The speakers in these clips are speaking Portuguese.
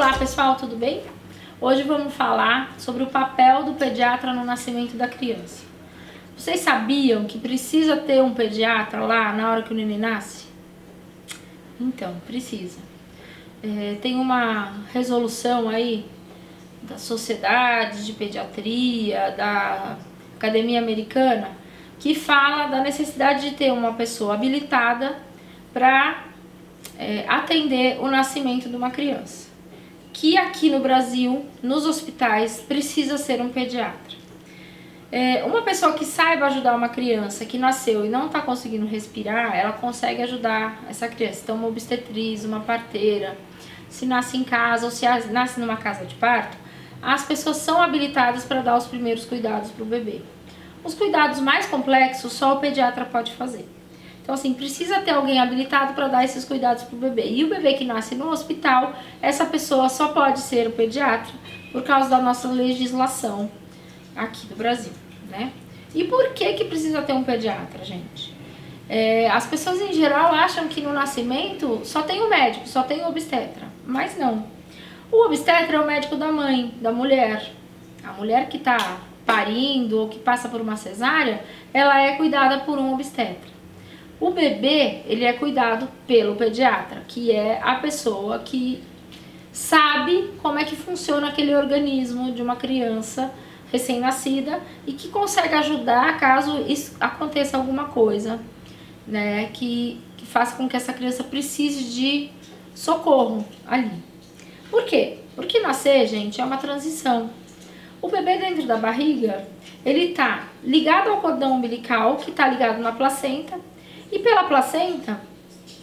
Olá pessoal, tudo bem? Hoje vamos falar sobre o papel do pediatra no nascimento da criança. Vocês sabiam que precisa ter um pediatra lá na hora que o neném nasce? Então, precisa. Tem uma resolução aí da Sociedade de Pediatria, da Academia Americana, que fala da necessidade de ter uma pessoa habilitada para atender o nascimento de uma criança. Que aqui no Brasil, nos hospitais, precisa ser um pediatra. Uma pessoa que saiba ajudar uma criança que nasceu e não está conseguindo respirar, ela consegue ajudar essa criança. Então, uma obstetriz, uma parteira, se nasce em casa ou se nasce numa casa de parto, as pessoas são habilitadas para dar os primeiros cuidados para o bebê. Os cuidados mais complexos só o pediatra pode fazer. Então, assim, precisa ter alguém habilitado para dar esses cuidados para o bebê. E o bebê que nasce no hospital, essa pessoa só pode ser o pediatra por causa da nossa legislação aqui do Brasil, né? E por que precisa ter um pediatra, gente? As pessoas em geral acham que no nascimento só tem o médico, só tem o obstetra, mas não. O obstetra é o médico da mãe, da mulher. A mulher que está parindo ou que passa por uma cesárea, ela é cuidada por um obstetra. O bebê, ele é cuidado pelo pediatra, que é a pessoa que sabe como é que funciona aquele organismo de uma criança recém-nascida e que consegue ajudar caso aconteça alguma coisa, né, que faça com que essa criança precise de socorro ali. Por quê? Porque nascer, gente, é uma transição. O bebê dentro da barriga, ele tá ligado ao cordão umbilical, que tá ligado na placenta, e pela placenta,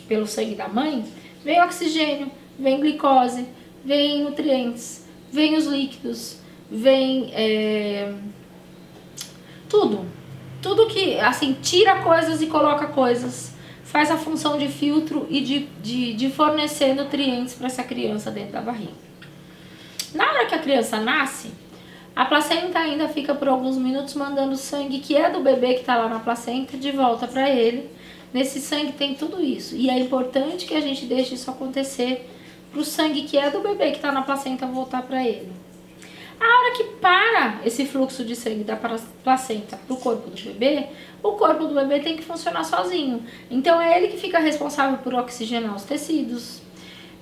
pelo sangue da mãe, vem oxigênio, vem glicose, vem nutrientes, vem os líquidos, vem tudo que, assim, tira coisas e coloca coisas, faz a função de filtro e de fornecer nutrientes para essa criança dentro da barriga. Na hora que a criança nasce, a placenta ainda fica por alguns minutos mandando o sangue que é do bebê que está lá na placenta de volta para ele. Nesse sangue tem tudo isso. E é importante que a gente deixe isso acontecer para o sangue que é do bebê que está na placenta voltar para ele. A hora que para esse fluxo de sangue da placenta para o corpo do bebê, o corpo do bebê tem que funcionar sozinho. Então é ele que fica responsável por oxigenar os tecidos.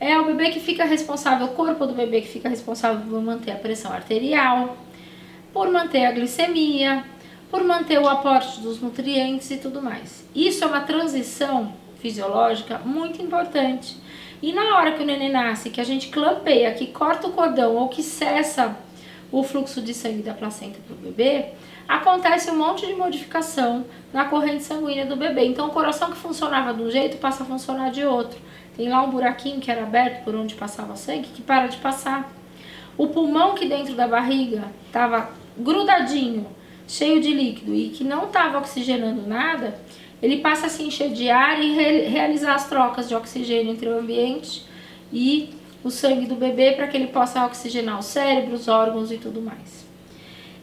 É o bebê que fica responsável, o corpo do bebê que fica responsável por manter a pressão arterial, por manter a glicemia, por manter o aporte dos nutrientes e tudo mais. Isso é uma transição fisiológica muito importante. E na hora que o neném nasce, que a gente clampeia, que corta o cordão ou que cessa o fluxo de sangue da placenta para o bebê, acontece um monte de modificação na corrente sanguínea do bebê. Então o coração que funcionava de um jeito passa a funcionar de outro. Tem lá um buraquinho que era aberto por onde passava sangue que para de passar. O pulmão que dentro da barriga estava grudadinho, cheio de líquido e que não estava oxigenando nada, ele passa a se encher de ar e realizar as trocas de oxigênio entre o ambiente e o sangue do bebê para que ele possa oxigenar o cérebro, os órgãos e tudo mais.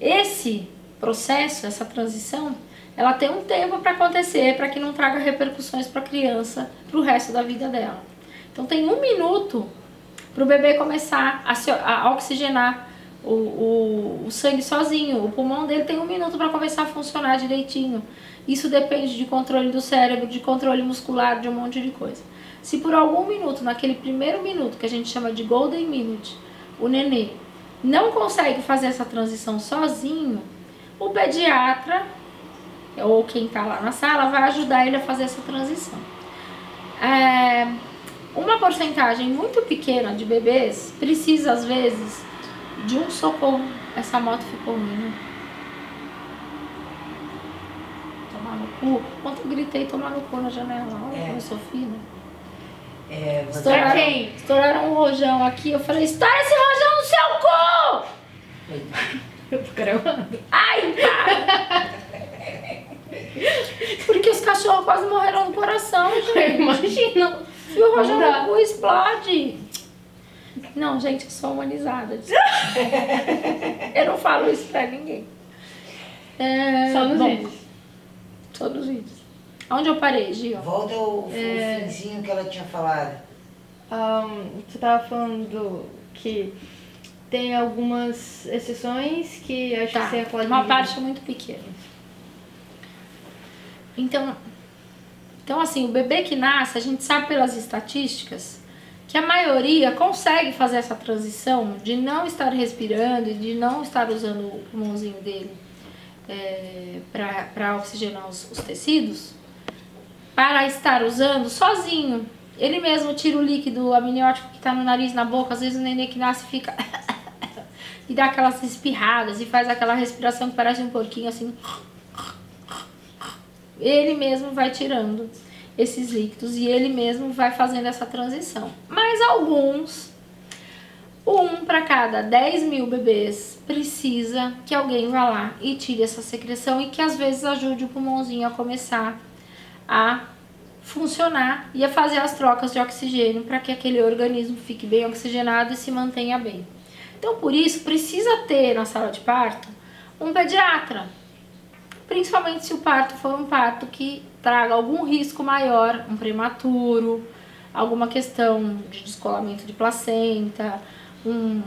Esse processo, essa transição, ela tem um tempo para acontecer para que não traga repercussões para a criança para o resto da vida dela. Então tem 1 minuto para o bebê começar a oxigenar o sangue sozinho. O pulmão dele tem 1 minuto para começar a funcionar direitinho. Isso depende de controle do cérebro, de controle muscular, de um monte de coisa. Se por algum minuto, naquele primeiro minuto que a gente chama de golden minute, o nenê não consegue fazer essa transição sozinho, o pediatra ou quem está lá na sala vai ajudar ele a fazer essa transição. Uma porcentagem muito pequena de bebês precisa às vezes de um socorro. Essa moto ficou ruim, né? Tomar no cu. Ontem eu gritei tomar no cu na janela. Olha como eu sou fina. Estouraram um rojão aqui. Eu falei, estoura esse rojão no seu cu! Eu tô gravando. Ai, para! Porque os cachorros quase morreram no coração, gente. Imagina. Se o rojão no cu explode. Não, gente, eu sou humanizada. Eu não falo isso pra ninguém. Só nos vídeos. Só nos vídeos. Onde eu parei, Gil? Volta o finzinho que ela tinha falado. Você tava falando que tem algumas exceções que acho que você pode... Uma parte muito pequena. Então, assim, o bebê que nasce, a gente sabe pelas estatísticas que a maioria consegue fazer essa transição de não estar respirando e de não estar usando o pulmãozinho dele para oxigenar os tecidos, para estar usando sozinho. Ele mesmo tira o líquido amniótico que está no nariz, na boca. Às vezes o neném que nasce fica e dá aquelas espirradas e faz aquela respiração que parece um porquinho assim. Ele mesmo vai tirando esses líquidos e ele mesmo vai fazendo essa transição. Mas alguns, 1 para cada 10 mil bebês, precisa que alguém vá lá e tire essa secreção e que às vezes ajude o pulmãozinho a começar a funcionar e a fazer as trocas de oxigênio para que aquele organismo fique bem oxigenado e se mantenha bem. Então, por isso, precisa ter na sala de parto um pediatra, principalmente se o parto for um parto que traga algum risco maior, um prematuro, alguma questão de descolamento de placenta,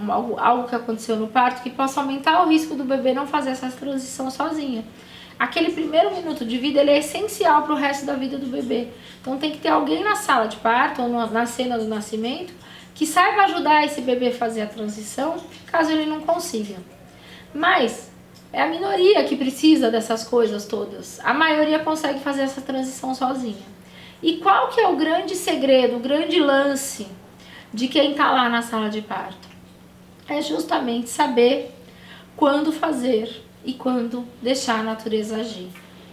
algo que aconteceu no parto que possa aumentar o risco do bebê não fazer essa transição sozinha. Aquele primeiro minuto de vida, ele é essencial para o resto da vida do bebê. Então tem que ter alguém na sala de parto ou na cena do nascimento que saiba ajudar esse bebê a fazer a transição, caso ele não consiga. Mas é a minoria que precisa dessas coisas todas. A maioria consegue fazer essa transição sozinha. E qual que é o grande segredo, o grande lance de quem está lá na sala de parto? É justamente saber quando fazer e quando deixar a natureza agir.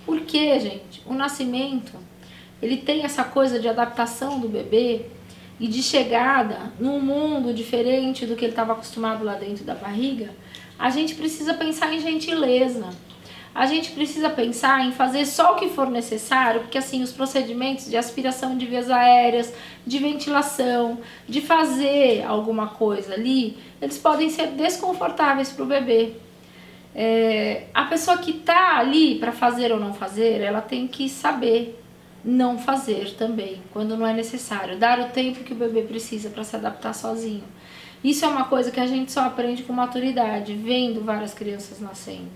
Porque, gente, o nascimento, ele tem essa coisa de adaptação do bebê e de chegada num mundo diferente do que ele estava acostumado lá dentro da barriga. A gente precisa pensar em gentileza. A gente precisa pensar em fazer só o que for necessário, porque assim, os procedimentos de aspiração de vias aéreas, de ventilação, de fazer alguma coisa ali, eles podem ser desconfortáveis para o bebê. A pessoa que está ali para fazer ou não fazer, ela tem que saber não fazer também, quando não é necessário. Dar o tempo que o bebê precisa para se adaptar sozinho. Isso é uma coisa que a gente só aprende com maturidade, vendo várias crianças nascendo.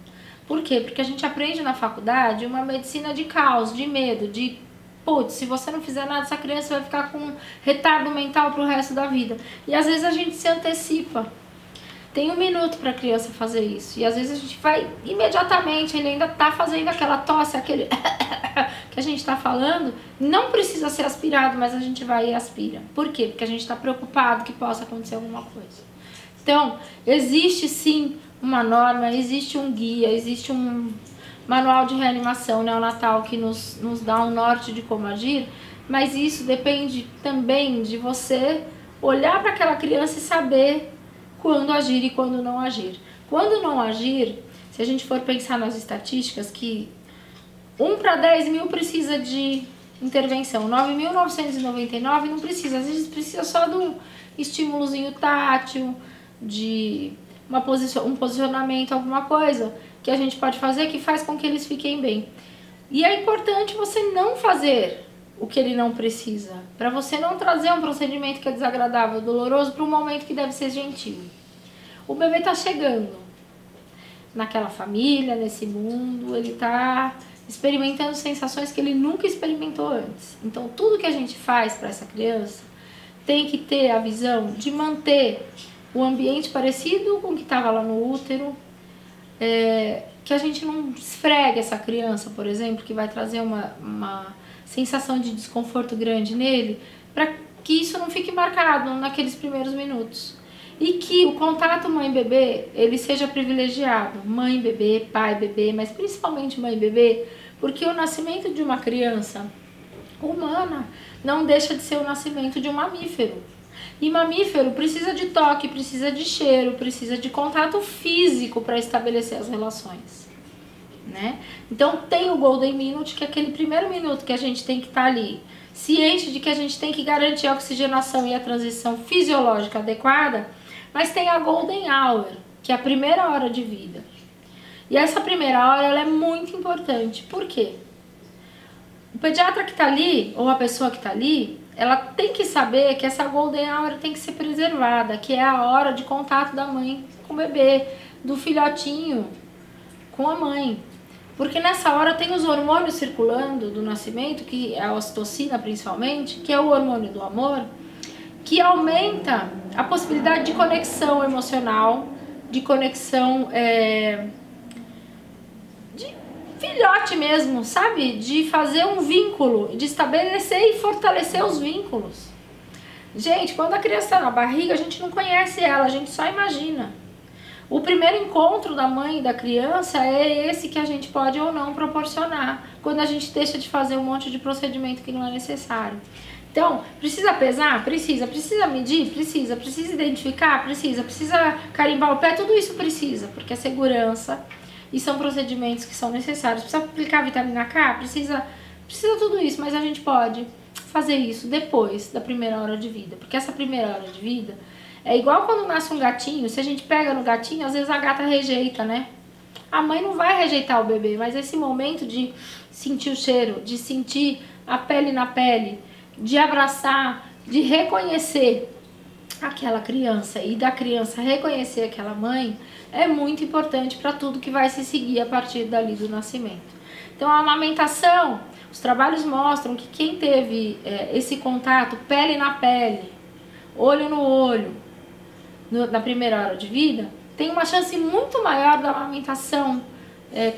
Por quê? Porque a gente aprende na faculdade uma medicina de caos, de medo, de putz, se você não fizer nada, essa criança vai ficar com retardo mental pro resto da vida. E às vezes a gente se antecipa. Tem 1 minuto para a criança fazer isso. E às vezes a gente vai imediatamente, ele ainda tá fazendo aquela tosse, aquele que a gente tá falando, não precisa ser aspirado, mas a gente vai e aspira. Por quê? Porque a gente tá preocupado que possa acontecer alguma coisa. Então, existe sim uma norma, existe um guia, existe um manual de reanimação neonatal que nos dá um norte de como agir, mas isso depende também de você olhar para aquela criança e saber quando agir e quando não agir. Quando não agir, se a gente for pensar nas estatísticas, que 1 para 10 mil precisa de intervenção, 9.999 não precisa, às vezes precisa só de um estímulozinho tátil, de um posicionamento, alguma coisa que a gente pode fazer que faz com que eles fiquem bem. E é importante você não fazer o que ele não precisa, para você não trazer um procedimento que é desagradável, doloroso, para um momento que deve ser gentil. O bebê está chegando naquela família, nesse mundo, ele está experimentando sensações que ele nunca experimentou antes. Então, tudo que a gente faz para essa criança tem que ter a visão de manter o ambiente parecido com o que estava lá no útero, que a gente não esfregue essa criança, por exemplo, que vai trazer uma sensação de desconforto grande nele, para que isso não fique marcado naqueles primeiros minutos. E que o contato mãe-bebê, ele seja privilegiado. Mãe-bebê, pai-bebê, mas principalmente mãe-bebê, porque o nascimento de uma criança humana não deixa de ser o nascimento de um mamífero. E mamífero precisa de toque, precisa de cheiro, precisa de contato físico para estabelecer as relações, né? Então tem o Golden Minute, que é aquele primeiro minuto que a gente tem que estar ali, ciente de que a gente tem que garantir a oxigenação e a transição fisiológica adequada, mas tem a Golden Hour, que é a primeira hora de vida. E essa primeira hora ela é muito importante. Por quê? O pediatra que tá ali, ou a pessoa que tá ali, ela tem que saber que essa golden hour tem que ser preservada, que é a hora de contato da mãe com o bebê, do filhotinho com a mãe. Porque nessa hora tem os hormônios circulando do nascimento, que é a ocitocina principalmente, que é o hormônio do amor, que aumenta a possibilidade de conexão emocional, de conexão de filhote mesmo, sabe? De fazer um vínculo, de estabelecer e fortalecer os vínculos. Gente, quando a criança está na barriga, a gente não conhece ela, a gente só imagina. O primeiro encontro da mãe e da criança é esse que a gente pode ou não proporcionar, quando a gente deixa de fazer um monte de procedimento que não é necessário. Então, precisa pesar? Precisa. Precisa medir? Precisa. Precisa identificar? Precisa. Precisa carimbar o pé? Tudo isso precisa, porque é segurança e são procedimentos que são necessários. Precisa aplicar vitamina K? Precisa tudo isso, mas a gente pode fazer isso depois da primeira hora de vida, porque essa primeira hora de vida é igual quando nasce um gatinho. Se a gente pega no gatinho, às vezes a gata rejeita, né? A mãe não vai rejeitar o bebê, mas esse momento de sentir o cheiro, de sentir a pele na pele, de abraçar, de reconhecer aquela criança e da criança reconhecer aquela mãe, é muito importante para tudo que vai se seguir a partir dali do nascimento. Então a amamentação, os trabalhos mostram que quem teve esse contato pele na pele, olho no olho, na primeira hora de vida, tem uma chance muito maior da amamentação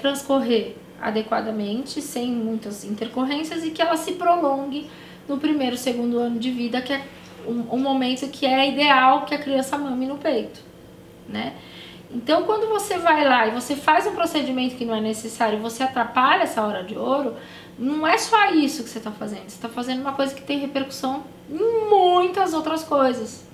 transcorrer adequadamente, sem muitas intercorrências, e que ela se prolongue no primeiro, segundo ano de vida, que é um momento que é ideal que a criança mame no peito, né? Então, quando você vai lá e você faz um procedimento que não é necessário, você atrapalha essa hora de ouro, não é só isso que você está fazendo. Você está fazendo uma coisa que tem repercussão em muitas outras coisas.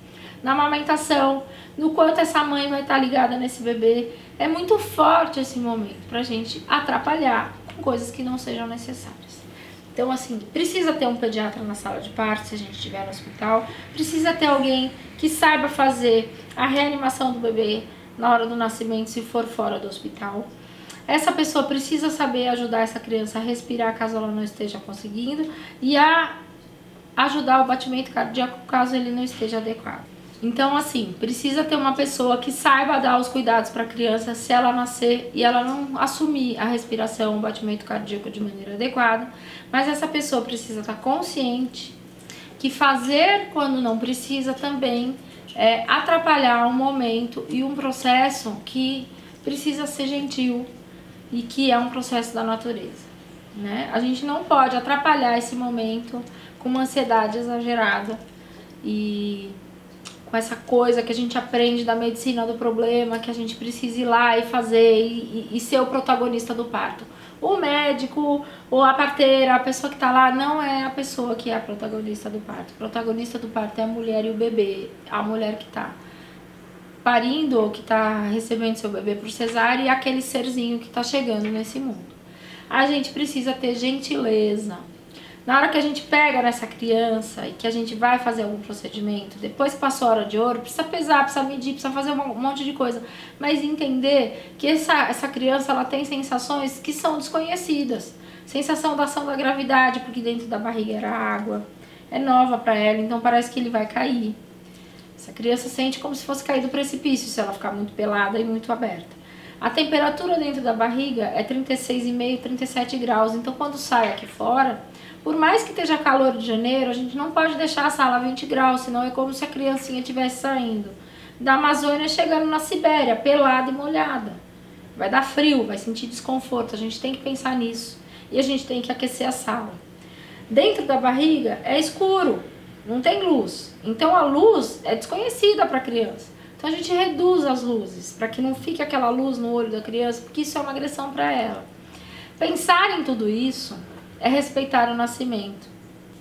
Na amamentação, no quanto essa mãe vai estar ligada nesse bebê. É muito forte esse momento pra gente atrapalhar com coisas que não sejam necessárias. Então, assim, precisa ter um pediatra na sala de parto, se a gente estiver no hospital. Precisa ter alguém que saiba fazer a reanimação do bebê na hora do nascimento, se for fora do hospital. Essa pessoa precisa saber ajudar essa criança a respirar caso ela não esteja conseguindo e a ajudar o batimento cardíaco caso ele não esteja adequado. Então, assim, precisa ter uma pessoa que saiba dar os cuidados para a criança se ela nascer e ela não assumir a respiração, o batimento cardíaco de maneira adequada. Mas essa pessoa precisa estar consciente que fazer quando não precisa também é atrapalhar um momento e um processo que precisa ser gentil e que é um processo da natureza, né? A gente não pode atrapalhar esse momento com uma ansiedade exagerada e com essa coisa que a gente aprende da medicina do problema, que a gente precisa ir lá e fazer e ser o protagonista do parto. O médico ou a parteira, a pessoa que está lá, não é a pessoa que é a protagonista do parto. O protagonista do parto é a mulher e o bebê, a mulher que está parindo ou que está recebendo seu bebê por cesárea e aquele serzinho que está chegando nesse mundo. A gente precisa ter gentileza. Na hora que a gente pega nessa criança e que a gente vai fazer algum procedimento, depois que passou a hora de ouro, precisa pesar, precisa medir, precisa fazer um monte de coisa. Mas entender que essa criança ela tem sensações que são desconhecidas. Sensação da ação da gravidade, porque dentro da barriga era água. É nova para ela, então parece que ele vai cair. Essa criança sente como se fosse cair do precipício, se ela ficar muito pelada e muito aberta. A temperatura dentro da barriga é 36,5, 37 graus. Então quando sai aqui fora, por mais que esteja calor de janeiro, a gente não pode deixar a sala a 20 graus, senão é como se a criancinha estivesse saindo da Amazônia chegando na Sibéria, pelada e molhada. Vai dar frio, vai sentir desconforto, a gente tem que pensar nisso. E a gente tem que aquecer a sala. Dentro da barriga é escuro, não tem luz. Então a luz é desconhecida para a criança. Então a gente reduz as luzes, para que não fique aquela luz no olho da criança, porque isso é uma agressão para ela. Pensar em tudo isso é respeitar o nascimento.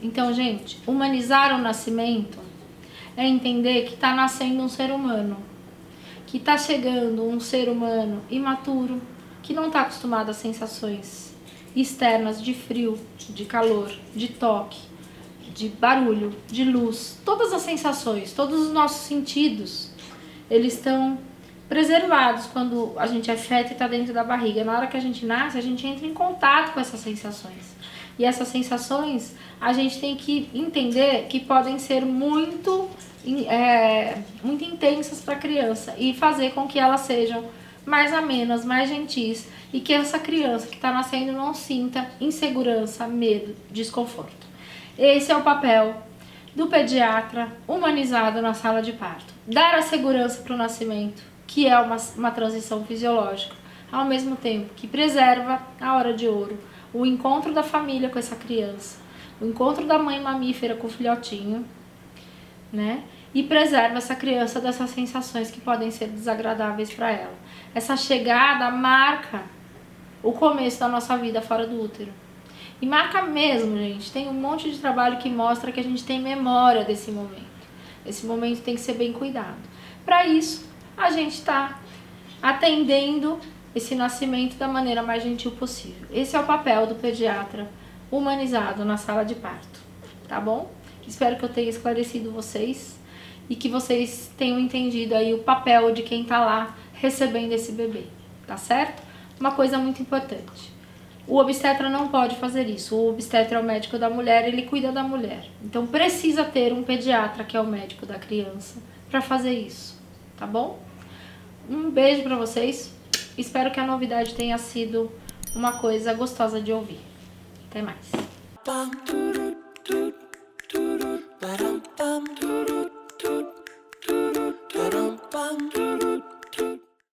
Então, gente, humanizar o nascimento é entender que está nascendo um ser humano, que está chegando um ser humano imaturo, que não está acostumado a sensações externas de frio, de calor, de toque, de barulho, de luz. Todas as sensações, todos os nossos sentidos, eles estão preservados quando a gente é feto e está dentro da barriga. Na hora que a gente nasce, a gente entra em contato com essas sensações. E essas sensações, a gente tem que entender que podem ser muito intensas para a criança e fazer com que elas sejam mais amenas, mais gentis e que essa criança que está nascendo não sinta insegurança, medo, desconforto. Esse é o papel do pediatra humanizado na sala de parto. Dar a segurança para o nascimento, que é uma transição fisiológica, ao mesmo tempo que preserva a hora de ouro, o encontro da família com essa criança, o encontro da mãe mamífera com o filhotinho, né? E preserva essa criança dessas sensações que podem ser desagradáveis para ela. Essa chegada marca o começo da nossa vida fora do útero. E marca mesmo, gente. Tem um monte de trabalho que mostra que a gente tem memória desse momento. Esse momento tem que ser bem cuidado. Para isso, a gente está atendendo esse nascimento da maneira mais gentil possível. Esse é o papel do pediatra humanizado na sala de parto, tá bom? Espero que eu tenha esclarecido vocês e que vocês tenham entendido aí o papel de quem tá lá recebendo esse bebê, tá certo? Uma coisa muito importante. O obstetra não pode fazer isso. O obstetra é o médico da mulher, ele cuida da mulher. Então precisa ter um pediatra que é o médico da criança para fazer isso, tá bom? Um beijo para vocês. Espero que a novidade tenha sido uma coisa gostosa de ouvir. Até mais. Ba-dum, bum,